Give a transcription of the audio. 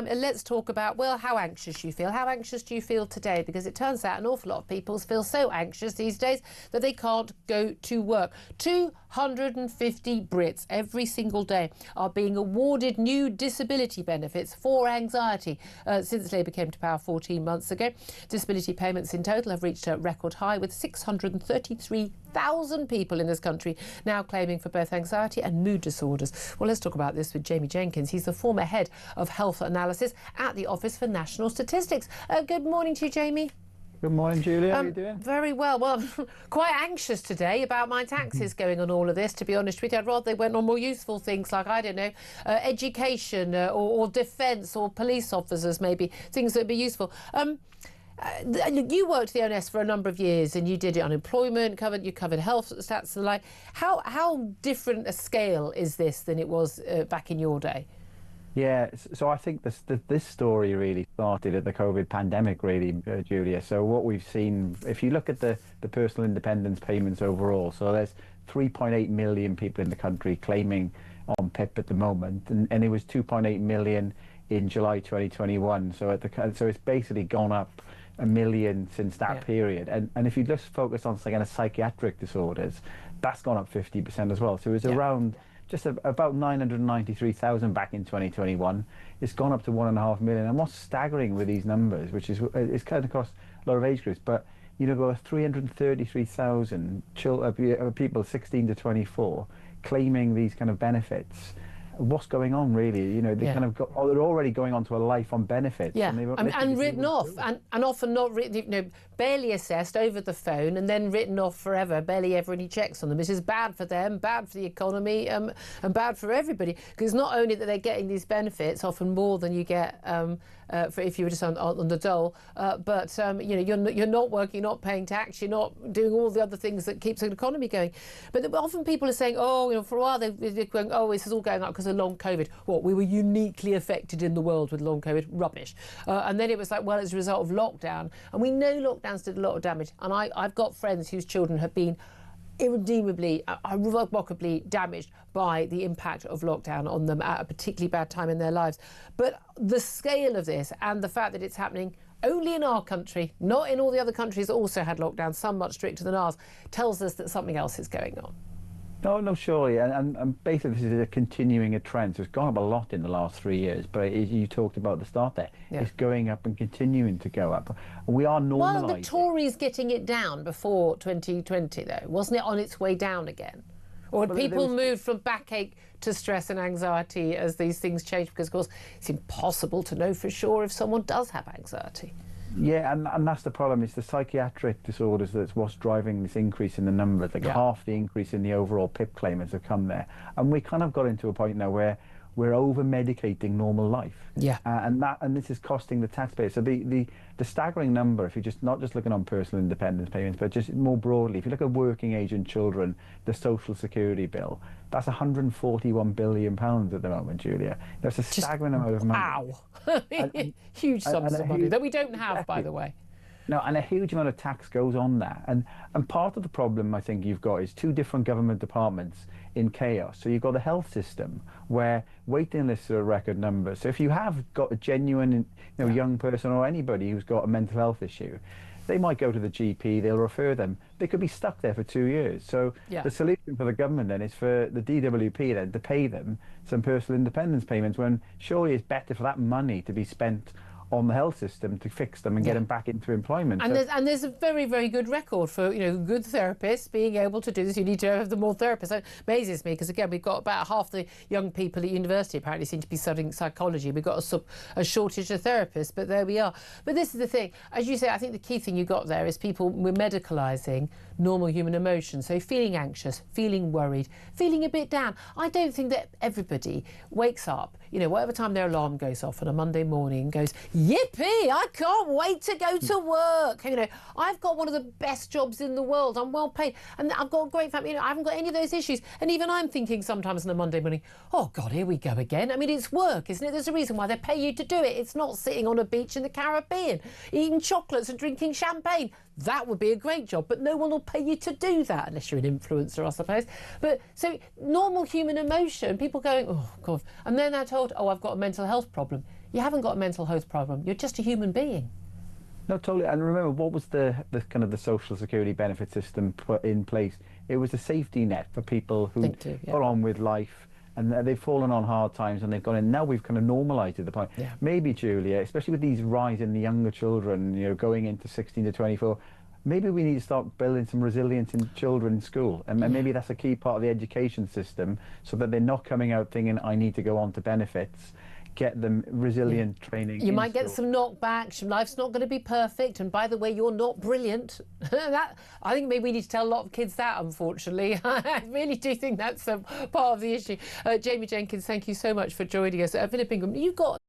Let's talk about, well, how anxious you feel. How anxious do you feel today? Because it turns out an awful lot of people feel so anxious these days that they can't go to work. 250 Brits every single day are being awarded new disability benefits for anxiety since Labour came to power 14 months ago. Disability payments in total have reached a record high, with 633,000 people in this country now claiming for both anxiety and mood disorders. Well, let's talk about this with Jamie Jenkins. He's the former head of health analysis at the Office for National Statistics. Good morning to you, Jamie. Good morning, Julia. How are you doing? Very well. Well, I'm quite anxious today about my taxes going on all of this, to be honest with you. I'd rather they went on more useful things like, I don't know, education or defence or police officers, maybe, things that would be useful. You worked at the ONS for a number of years and you did unemployment, you covered health stats and the like. How different a scale is this than it was back in your day? Yeah, so I think this story really started at the COVID pandemic, really, Julia. So what we've seen, if you look at the personal independence payments overall, so there's 3.8 million people in the country claiming on PIP at the moment, and it was 2.8 million in July 2021. So so it's basically gone up 1 million since that period. And if you just focus on kind of psychiatric disorders, that's gone up 50% as well. So it's around just about 993,000 back in 2021. It's gone up to 1.5 million. And what's staggering with these numbers, which is it's kind of across a lot of age groups, but you know, about 333,000 people 16 to 24 claiming these kind of benefits. What's going on, really? You know, they kind of they're already going on to a life on benefits. Yeah, and written off, and often not written, you know, barely assessed over the phone and then written off forever, barely ever any checks on them. This is bad for them, bad for the economy, and bad for everybody. Because not only that they're getting these benefits, often more than you get for if you were just on the dole, but you know, you're not working, you're not paying tax, you're not doing all the other things that keeps the economy going. But often people are saying, oh, you know, for a while they're going, oh, this is all going up because of long COVID. What, we were uniquely affected in the world with long COVID? Rubbish. And then it was like, well, as a result of lockdown, and we know lockdowns did a lot of damage. And I've got friends whose children have been irredeemably, irrevocably damaged by the impact of lockdown on them at a particularly bad time in their lives. But the scale of this and the fact that it's happening only in our country, not in all the other countries that also had lockdowns, some much stricter than ours, tells us that something else is going on. No, surely, and basically this is continuing a trend. So it's gone up a lot in the last 3 years, but you talked about the start there. Yeah. It's going up and continuing to go up. We are normalising. Well, the Tories getting it down before 2020, though, wasn't it on its way down again? Or had people moved from backache to stress and anxiety as these things change? Because, of course, it's impossible to know for sure if someone does have anxiety. Yeah, and that's the problem. It's the psychiatric disorders that's what's driving this increase in the numbers. Like half the increase in the overall PIP claimants have come there. And we kind of got into a point now where we're over-medicating normal life. Yeah. And this is costing the taxpayer. So the staggering number, if you're just not just looking on personal independence payments, but just more broadly, if you look at working age and children, the social security bill, that's £141 billion at the moment, Julia. That's a staggering amount of money. Wow. Huge sums of money that we don't have, by the way. No, and a huge amount of tax goes on that. And part of the problem I think you've got is two different government departments in chaos. So you've got the health system where waiting lists are a record number. So if you have got a genuine young person or anybody who's got a mental health issue, they might go to the GP, they'll refer them. They could be stuck there for 2 years. So the solution for the government then is for the DWP then to pay them some personal independence payments, when surely it's better for that money to be spent on the health system to fix them and get them back into employment. And there's a very, very good record for, you know, good therapists being able to do this. You need to have the more therapists. It amazes me because, again, we've got about half the young people at university apparently seem to be studying psychology. We've got a shortage of therapists, but there we are. But this is the thing. As you say, I think the key thing you got there is we're medicalising normal human emotions. So feeling anxious, feeling worried, feeling a bit down. I don't think that everybody wakes up, you know, whatever time their alarm goes off on a Monday morning and goes, yippee, I can't wait to go to work. You know, I've got one of the best jobs in the world. I'm well paid and I've got a great family. You know, I haven't got any of those issues. And even I'm thinking sometimes on a Monday morning, oh God, here we go again. I mean, it's work, isn't it? There's a reason why they pay you to do it. It's not sitting on a beach in the Caribbean, eating chocolates and drinking champagne. That would be a great job, but no one will pay you to do that unless you're an influencer, I suppose. But so normal human emotion, people going, oh God, and then they're told, oh, I've got a mental health problem. You haven't got a mental health problem. You're just a human being. No, totally. And remember, what was the kind of the social security benefit system put in place? It was a safety net for people who got on with life, and they've fallen on hard times, and they've gone in. Now we've kind of normalised it to the point. Yeah. Maybe, Julia, especially with these rise in the younger children, you know, going into 16 to 24, maybe we need to start building some resilience in children in school, and maybe that's a key part of the education system, so that they're not coming out thinking, I need to go on to benefits. Get them resilient training. You might get some knockbacks. Life's not going to be perfect, and by the way, you're not brilliant. I think maybe we need to tell a lot of kids that, unfortunately. I really do think that's a part of the issue. Jamie Jenkins, thank you so much for joining us. Philip Ingham, you've got